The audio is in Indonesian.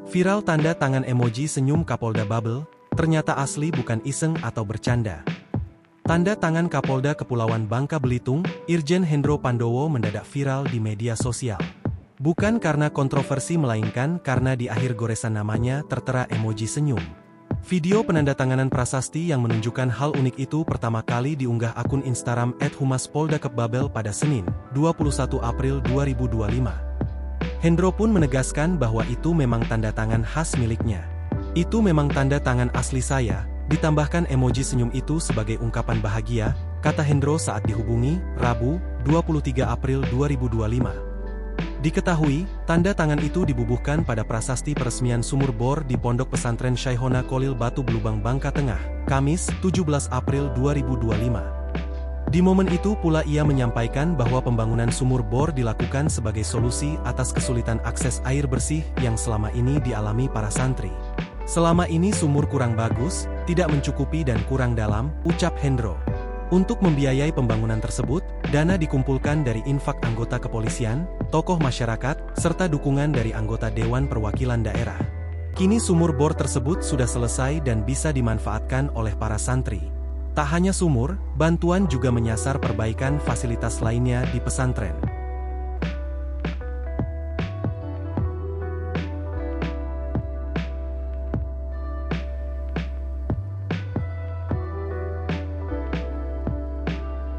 Viral tanda tangan emoji senyum Kapolda Babel, ternyata asli bukan iseng atau bercanda. Tanda tangan Kapolda Kepulauan Bangka Belitung, Irjen Hendro Pandowo mendadak viral di media sosial. Bukan karena kontroversi melainkan karena di akhir goresan namanya tertera emoji senyum. Video penandatanganan prasasti yang menunjukkan hal unik itu pertama kali diunggah akun Instagram @humaspolda_kep_babel pada Senin, 21 April 2025. Hendro pun menegaskan bahwa itu memang tanda tangan khas miliknya. Itu memang tanda tangan asli saya, ditambahkan emoji senyum itu sebagai ungkapan bahagia, kata Hendro saat dihubungi, Rabu, 23 April 2025. Diketahui, tanda tangan itu dibubuhkan pada prasasti peresmian sumur bor di Pondok Pesantren Syaihona Kolil Batu Belubang Bangka Tengah, Kamis, 17 April 2025. Di momen itu pula ia menyampaikan bahwa pembangunan sumur bor dilakukan sebagai solusi atas kesulitan akses air bersih yang selama ini dialami para santri. Selama ini sumur kurang bagus, tidak mencukupi dan kurang dalam, ucap Hendro. Untuk membiayai pembangunan tersebut, dana dikumpulkan dari infak anggota kepolisian, tokoh masyarakat, serta dukungan dari anggota Dewan Perwakilan Daerah. Kini sumur bor tersebut sudah selesai dan bisa dimanfaatkan oleh para santri. Tak hanya sumur, bantuan juga menyasar perbaikan fasilitas lainnya di pesantren.